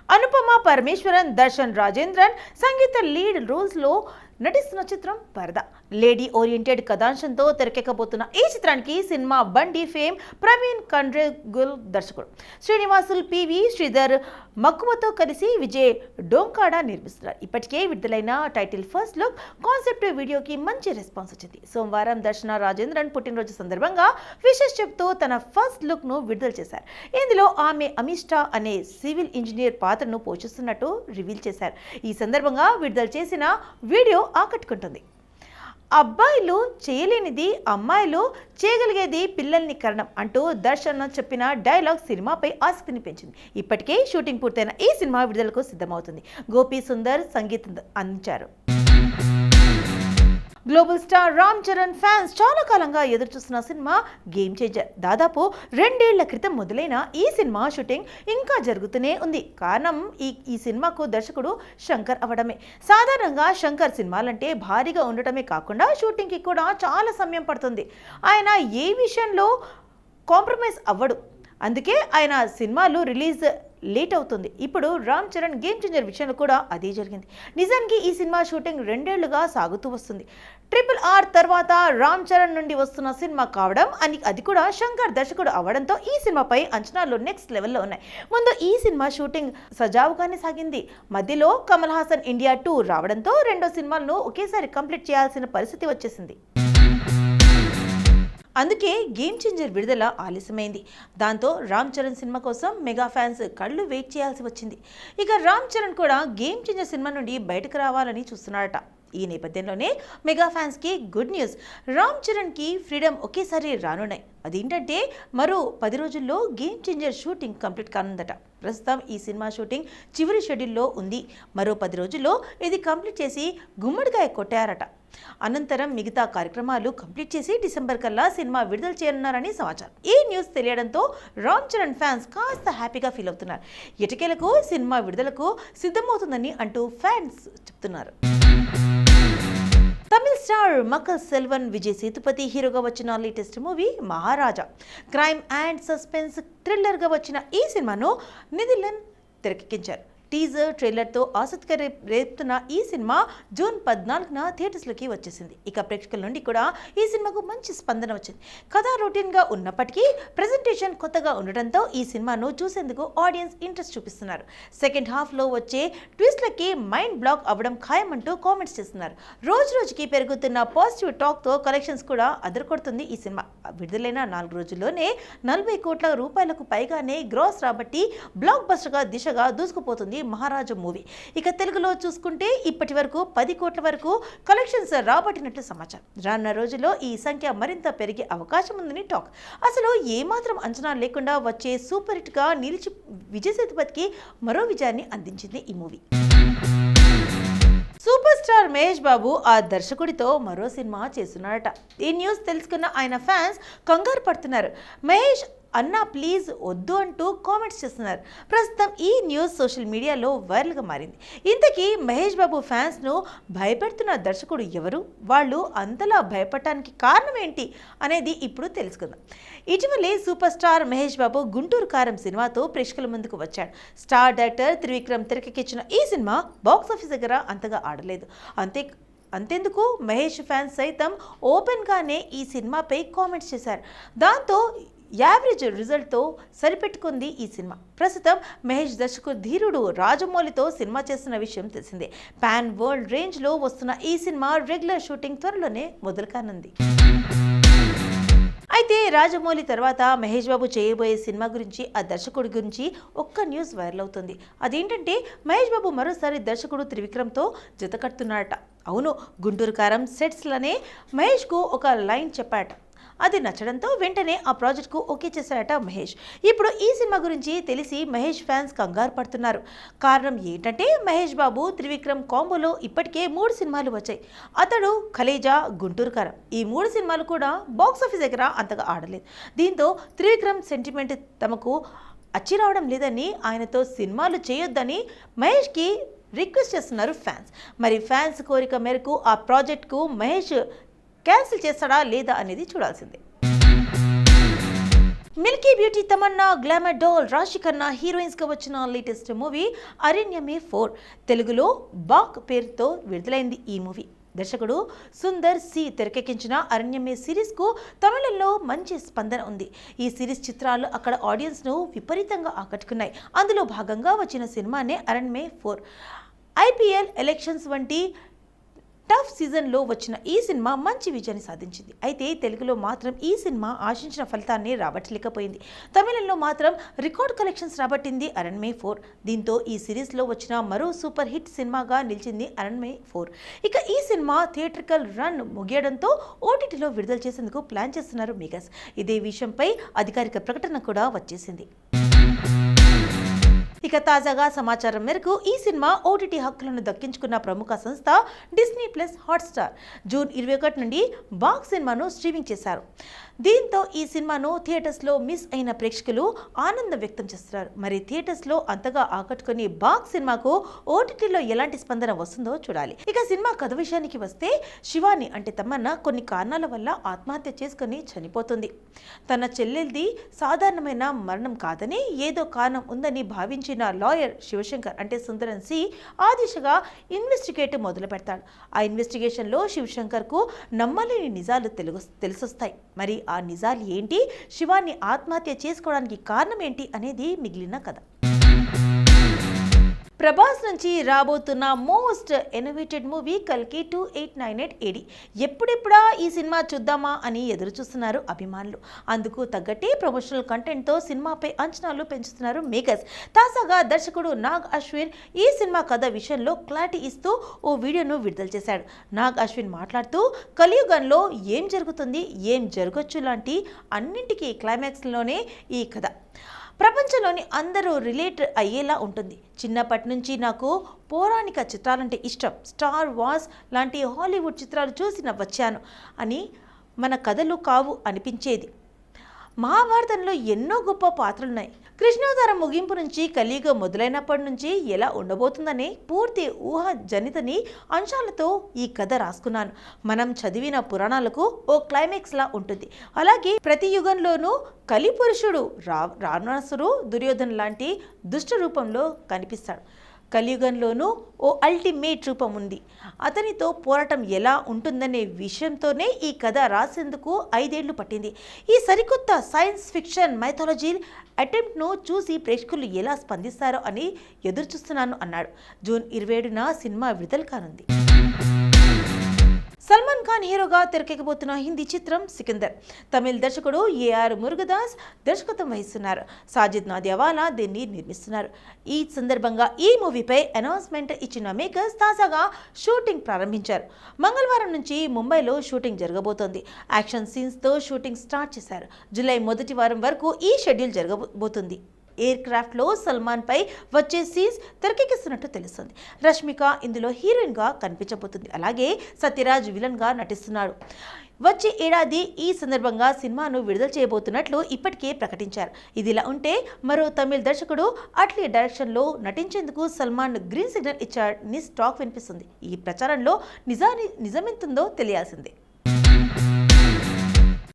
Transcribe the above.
అనుపమ పరమేశ్వరన్, దర్శన్ రాజేంద్రన్ సంగీత lead రోల్స్లో నటిస్తున్న చిత్రం పరద. Lady oriented కథాంశంతో తెరకెక్కబోతున్న ఈ చిత్రానికి సినిమా బండి ఫేమ్ ప్రవీణ్ కండ్రేగుల్ దర్శకుడు, శ్రీనివాసులు పివి శ్రీధర్ మక్కువతో కలిసి విజయ్ డోంకాడా నిర్మిస్తున్నారు. ఇప్పటికే విడుదలైన టైటిల్ ఫస్ట్ లుక్ కాన్సెప్ట్ వీడియోకి మంచి రెస్పాన్స్ వచ్చింది. సోమవారం దర్శన రాజేంద్రన్ పుట్టినరోజు సందర్భంగా విషెస్ చెప్తూ తన ఫస్ట్ లుక్ ను విడుదల చేశారు. ఇందులో ఆమె అమిష్టా అనే సివిల్ ఇంజనీర్ పాత్రను పోషిస్తున్నట్టు రివీల్ చేశారు. ఈ సందర్భంగా విడుదల చేసిన వీడియో ఆకట్టుకుంటుంది. అబ్బాయిలు చేయలేనిది అమ్మాయిలు చేయగలిగేది పిల్లల్ని కరణం అంటూ దర్శన్ చెప్పిన డైలాగ్ సినిమాపై ఆసక్తిని పెంచింది. ఇప్పటికే షూటింగ్ పూర్తయిన ఈ సినిమా విడుదలకు సిద్ధమవుతుంది. గోపి సుందర్ సంగీతం అందించారు. Global star Ram Charan fans చాలా కాలంగా ఎదురుచూస్తున్న సినిమా గేమ్ చేంజర్. దాదాపు 2 ఏళ్ల క్రితం మొదలైన ఈ సినిమా షూటింగ్ ఇంకా జరుగుతూనే ఉంది. కారణం ఈ సినిమాకు దర్శకుడు శంకర్ అవడమే. సాధారణంగా శంకర్ సినిమాలంటే భారీగా ఉండటమే కాకుండా షూటింగ్కి కూడా చాలా సమయం పడుతుంది. ఆయన ఏ విషయంలో కాంప్రమైజ్ అవ్వడు. అందుకే ఆయన సినిమాలు రిలీజ్ లేట్ అవుతుంది. ఇప్పుడు రామ్ చరణ్ గేమ్ చేంజర్ విషయంలో కూడా అదే జరిగింది. నిజానికి ఈ సినిమా షూటింగ్ 2 ఏళ్లుగా సాగుతూ వస్తుంది. RRR తర్వాత రామ్ చరణ్ నుండి వస్తున్న సినిమా కావడం, అది కూడా శంకర్ దర్శకుడు అవడంతో ఈ సినిమాపై అంచనాలు నెక్స్ట్ లెవెల్లో ఉన్నాయి. ముందు ఈ సినిమా షూటింగ్ సజావుగానే సాగింది. మధ్యలో కమల్ హాసన్ ఇండియా 2 రావడంతో 2 సినిమాలను ఒకేసారి కంప్లీట్ చేయాల్సిన పరిస్థితి వచ్చేసింది. అందుకే గేమ్ చేంజర్ విడుదల ఆలస్యమైంది. దాంతో రామ్ చరణ్ సినిమా కోసం మెగా ఫ్యాన్స్ కళ్ళు వెయిట్ చేయాల్సి వచ్చింది. ఇక రామ్ చరణ్ కూడా గేమ్ చేంజర్ సినిమా నుండి బయటకు రావాలని చూస్తున్నారట. ఈ నేపథ్యంలోనే మెగా ఫ్యాన్స్కి గుడ్ న్యూస్. రామ్ చరణ్కి ఫ్రీడమ్ ఒకేసారి రానున్నాయి. అదేంటంటే మరో 10 రోజుల్లో గేమ్ చేంజర్ షూటింగ్ కంప్లీట్ కానుందట. ప్రస్తుతం ఈ సినిమా షూటింగ్ చివరి షెడ్యూల్లో ఉంది. మరో 10 రోజుల్లో ఇది కంప్లీట్ చేసి గుమ్మడికాయ కొట్టారట. అనంతరం మిగతా కార్యక్రమాలు కంప్లీట్ చేసి డిసెంబర్ కల్లా సినిమా విడుదల చేయనున్నారని సమాచారం. ఈ న్యూస్ తెలియడంతో రామ్ చరణ్ ఫ్యాన్స్ కాస్త హ్యాపీగా ఫీల్ అవుతున్నారు. ఎటకేలకు సినిమా విడుదలకు సిద్ధమవుతుందని అంటూ ఫ్యాన్స్ చెప్తున్నారు. తమిళ స్టార్ మకల్ సెల్వన్ విజయ్ సేతుపతి హీరోగా వచ్చిన latest movie Maharaja. Crime and suspense థ్రిల్లర్గా వచ్చిన ఈ సినిమాను నిధిలన్ తెరకెక్కించారు. టీజర్ ట్రైలర్తో ఆసక్తిగా రేపుతున్న ఈ సినిమా జూన్ 14న థియేటర్స్లోకి వచ్చేసింది. ఇక ప్రేక్షకుల నుండి కూడా ఈ సినిమాకు మంచి స్పందన వచ్చింది. కథ రొటీన్గా ఉన్నప్పటికీ ప్రెజెంటేషన్ కొత్తగా ఉండడంతో ఈ సినిమాను చూసేందుకు ఆడియన్స్ ఇంట్రెస్ట్ చూపిస్తున్నారు. సెకండ్ హాఫ్లో వచ్చే ట్విస్ట్లకి మైండ్ బ్లాక్ అవ్వడం ఖాయమంటూ కామెంట్స్ చేస్తున్నారు. రోజుకి పెరుగుతున్న పాజిటివ్ టాక్తో కలెక్షన్స్ కూడా అదరకొడుతుంది ఈ సినిమా. విడుదలైన 4 రోజుల్లోనే 40 కోట్ల రూపాయలకు పైగానే గ్రాస్ రాబట్టి బ్లాక్ బస్టర్గా దిశగా దూసుకుపోతుంది మహారాజా మూవీ. ఇక తెలుగులో చూసుకుంటే ఇప్పటి వరకు 10 కోట్ల వరకు కలెక్షన్స్ రాబట్టినట్లు సమాచారం. రానున్న రోజుల్లో ఈ సంఖ్య మరింత పెరిగే అవకాశం ఉందని టాక్. అసలు ఏమాత్రం అంచనా లేకుండా వచ్చే సూపర్ హిట్ గా నిలిచి విజయ్ సేతుపతికి మరో విజయాన్ని అందించింది ఈ movie. Super star Mahesh Babu ఆ దర్శకుడితో మరో సినిమా చేస్తున్నారట. ఈ న్యూస్ తెలుసుకున్న ఆయన ఫ్యాన్స్ కంగారు పడుతున్నారు. మహేష్ అన్నా ప్లీజ్ వద్దు అంటూ కామెంట్స్ చేస్తున్నారు. ప్రస్తుతం ఈ న్యూస్ సోషల్ మీడియాలో వైరల్గా మారింది. ఇంతకీ మహేష్ బాబు ఫ్యాన్స్ను భయపెడుతున్న దర్శకుడు ఎవరు, వాళ్ళు అంతలా భయపడటానికి కారణం ఏంటి అనేది ఇప్పుడు తెలుసుకుందాం. ఇటీవలే సూపర్ స్టార్ మహేష్ బాబు గుంటూరు కారం సినిమాతో ప్రేక్షకుల ముందుకు వచ్చాడు. స్టార్ డైరెక్టర్ త్రివిక్రమ్ తెరకెక్కించిన ఈ సినిమా బాక్సాఫీస్ దగ్గర అంతగా ఆడలేదు. అంతెందుకు మహేష్ ఫ్యాన్స్ సైతం ఓపెన్గానే ఈ సినిమాపై కామెంట్స్ చేశారు. దాంతో యావరేజ్ రిజల్ట్తో సరిపెట్టుకుంది ఈ సినిమా. ప్రస్తుతం మహేష్ దర్శకుడు ధీరుడు రాజమౌళితో సినిమా చేస్తున్న విషయం తెలిసిందే. పాన్ వరల్డ్ రేంజ్లో వస్తున్న ఈ సినిమా రెగ్యులర్ షూటింగ్ త్వరలోనే మొదలు కానుంది. అయితే రాజమౌళి తర్వాత మహేష్ బాబు చేయబోయే సినిమా గురించి, ఆ దర్శకుడి గురించి ఒక్క న్యూస్ వైరల్ అవుతుంది. అదేంటంటే మహేష్ బాబు మరోసారి దర్శకుడు త్రివిక్రమ్తో జత కడుతున్నాడట. అవును, గుంటూరు కారం సెట్స్లోనే మహేష్కు ఒక లైన్ చెప్పాట. అది నచ్చడంతో వెంటనే ఆ ప్రాజెక్ట్కు ఓకే చేశారట మహేష్. ఇప్పుడు ఈ సినిమా గురించి తెలిసి మహేష్ ఫ్యాన్స్ కంగారు పడుతున్నారు. కారణం ఏంటంటే మహేష్ బాబు త్రివిక్రమ్ కాంబోలో ఇప్పటికే 3 సినిమాలు వచ్చాయి. అతడు, కలేజా, గుంటూరు కారం ఈ 3 సినిమాలు కూడా బాక్సాఫీస్ దగ్గర అంతగా ఆడలేదు. దీంతో త్రివిక్రమ్ సెంటిమెంట్ తమకు అచ్చి రావడం లేదని, ఆయనతో సినిమాలు చేయొద్దని మహేష్కి రిక్వెస్ట్ చేస్తున్నారు ఫ్యాన్స్. మరి ఫ్యాన్స్ కోరిక మేరకు ఆ ప్రాజెక్ట్కు మహేష్ క్యాన్సిల్ చేస్తాడా లేదా అనేది చూడాల్సిందే. Milky beauty Tamannaah, glamour doll Raashi Khanna heroines గా వచ్చిన లేటెస్ట్ మూవీ అరణ్యమే 4 తెలుగులో బాక్ పేరుతో విడుదలైంది. ఈ మూవీ దర్శకుడు సుందర్ సి తెరకెక్కించిన అరణ్యమే సిరీస్ కు తమిళంలో మంచి స్పందన ఉంది. ఈ సిరీస్ చిత్రాలు అక్కడ ఆడియన్స్ ను విపరీతంగా ఆకట్టుకున్నాయి. అందులో భాగంగా వచ్చిన సినిమానే అరణ్యమే 4. ఐపీఎల్ ఎలక్షన్స్ వంటి టఫ్ సీజన్లో వచ్చిన ఈ సినిమా మంచి విజయాన్ని సాధించింది. అయితే తెలుగులో మాత్రం ఈ సినిమా ఆశించిన ఫలితాన్ని రాబట్టలేకపోయింది. తమిళంలో మాత్రం రికార్డ్ కలెక్షన్స్ రాబట్టింది అరణ్యమే 4. దీంతో ఈ సిరీస్లో వచ్చిన మరో సూపర్ హిట్ సినిమాగా నిలిచింది అరణ్యమే 4. ఇక ఈ సినిమా థియేట్రికల్ రన్ ముగియడంతో ఓటీటీలో విడుదల చేసేందుకు ప్లాన్ చేస్తున్నారు మేకర్స్. ఇదే విషయంపై అధికారిక ప్రకటన కూడా వచ్చేసింది. ఇక తాజాగా సమాచారం మేరకు ఈ సినిమా ఓటీటీ హక్కులను దక్కించుకున్న ప్రముఖ సంస్థ డిస్నీ ప్లస్ హాట్స్టార్ జూన్ 21 నుండి బాక్ సినిమాను స్ట్రీమింగ్ చేశారు. దీంతో ఈ సినిమాను థియేటర్స్లో మిస్ అయిన ప్రేక్షకులు ఆనందం వ్యక్తం చేస్తున్నారు. మరి థియేటర్స్లో అంతగా ఆకట్టుకుని బాక్ సినిమాకు ఓటీటీలో ఎలాంటి స్పందన వస్తుందో చూడాలి. ఇక సినిమా కథ విషయానికి వస్తే, శివాని అంటే తమన్నా కొన్ని కారణాల వల్ల ఆత్మహత్య చేసుకుని చనిపోతుంది. తన చెల్లెల్ది సాధారణమైన మరణం కాదని, ఏదో కారణం ఉందని భావించిన లాయర్ శివశంకర్ అంటే సుందరం సి ఆ దిశగా ఇన్వెస్టిగేట్ మొదలు పెడతాడు. ఆ ఇన్వెస్టిగేషన్లో శివశంకర్కు నమ్మలేని నిజాలు తెలిసొస్తాయి. మరి ఆ నిజాలు ఏంటి, శివాన్ని ఆత్మహత్య చేసుకోవడానికి కారణం ఏంటి అనేది మిగిలిన కథ. ప్రభాస్ నుంచి రాబోతున్న మోస్ట్ ఇన్నోవేటెడ్ మూవీ కల్కి 2898 AD. ఎప్పుడెప్పుడా ఈ సినిమా చూద్దామా అని ఎదురు చూస్తున్నారు అభిమానులు. అందుకు తగ్గట్టే ప్రమోషనల్ కంటెంట్తో సినిమాపై అంచనాలు పెంచుతున్నారు మేకర్స్. తాజాగా దర్శకుడు నాగ్ అశ్విన్ ఈ సినిమా కథ విషయంలో క్లారిటీ ఇస్తూ ఓ వీడియోను విడుదల చేశాడు. నాగ్ అశ్విన్ మాట్లాడుతూ, కలియుగంలో ఏం జరుగుతుంది, ఏం జరగచ్చు లాంటి అన్నింటికీ క్లైమాక్స్లోనే ఈ కథ. ప్రపంచంలోని అందరూ రిలేట్ అయ్యేలా ఉంటుంది. చిన్నప్పటి నుంచి నాకు పౌరాణిక చిత్రాలంటే ఇష్టం. స్టార్ వార్స్ లాంటి హాలీవుడ్ చిత్రాలు చూసి వచ్చాను అని మన కథలు కావు అనిపించేది. మహాభారతంలో ఎన్నో గొప్ప పాత్రలున్నాయి. కృష్ణావతారం ముగింపు నుంచి కలియుగం మొదలైనప్పటి నుంచి ఎలా ఉండబోతుందనే పూర్తి ఊహాజనితని అంశాలతో ఈ కథ రాసుకున్నాను. మనం చదివిన పురాణాలకు ఓ క్లైమాక్స్ లా ఉంటుంది. అలాగే ప్రతి యుగంలోనూ కలిపురుషుడు రావణాసురు, దుర్యోధన లాంటి దుష్ట రూపంలో కనిపిస్తాడు. కలియుగంలోనూ ఓ అల్టిమేట్ రూపం ఉంది. అతనితో పోరాటం ఎలా ఉంటుందనే విషయంతోనే ఈ కథ రాసేందుకు 5 ఏళ్లు పట్టింది. ఈ సరికొత్త సైన్స్ ఫిక్షన్ మైథాలజీ అటెంప్ట్ను చూసి ప్రేక్షకులు ఎలా స్పందిస్తారో అని ఎదురుచూస్తున్నాను అన్నాడు. జూన్ 27న సినిమా విడుదల కానుంది. సల్మాన్ ఖాన్ హీరోగా తెరకెక్కబోతున్న హిందీ చిత్రం సికిందర్. తమిళ దర్శకుడు ఏఆర్ మురుగదాస్ దర్శకత్వం వహిస్తున్నారు. సాజిద్ నాదియావాలా దీన్ని నిర్మిస్తున్నారు. ఈ సందర్భంగా ఈ మూవీపై అనౌన్స్మెంట్ ఇచ్చిన మేకర్స్ తాజాగా షూటింగ్ ప్రారంభించారు. మంగళవారం నుంచి ముంబైలో షూటింగ్ జరగబోతోంది. యాక్షన్ సీన్స్తో షూటింగ్ స్టార్ట్ చేశారు. జూలై మొదటి వారం వరకు ఈ షెడ్యూల్ జరగబోతుంది. ఎయిర్ క్రాఫ్ట్లో సల్మాన్ పై వచ్చే సీన్స్ తెరకెక్కిస్తున్నట్టు తెలుస్తుంది. రష్మిక ఇందులో హీరోయిన్గా కనిపించబోతుంది. అలాగే సత్యరాజ్ విలన్గా నటిస్తున్నాడు. వచ్చే ఏడాది ఈ సందర్భంగా సినిమాను విడుదల చేయబోతున్నట్లు ఇప్పటికే ప్రకటించారు. ఇదిలా ఉంటే మరో తమిళ దర్శకుడు అట్లీ డైరెక్షన్లో నటించేందుకు సల్మాన్ గ్రీన్ సిగ్నల్ ఇచ్చాడని టాక్ వినిపిస్తుంది. ఈ ప్రచారంలో నిజమెంతుందో తెలియాల్సిందే.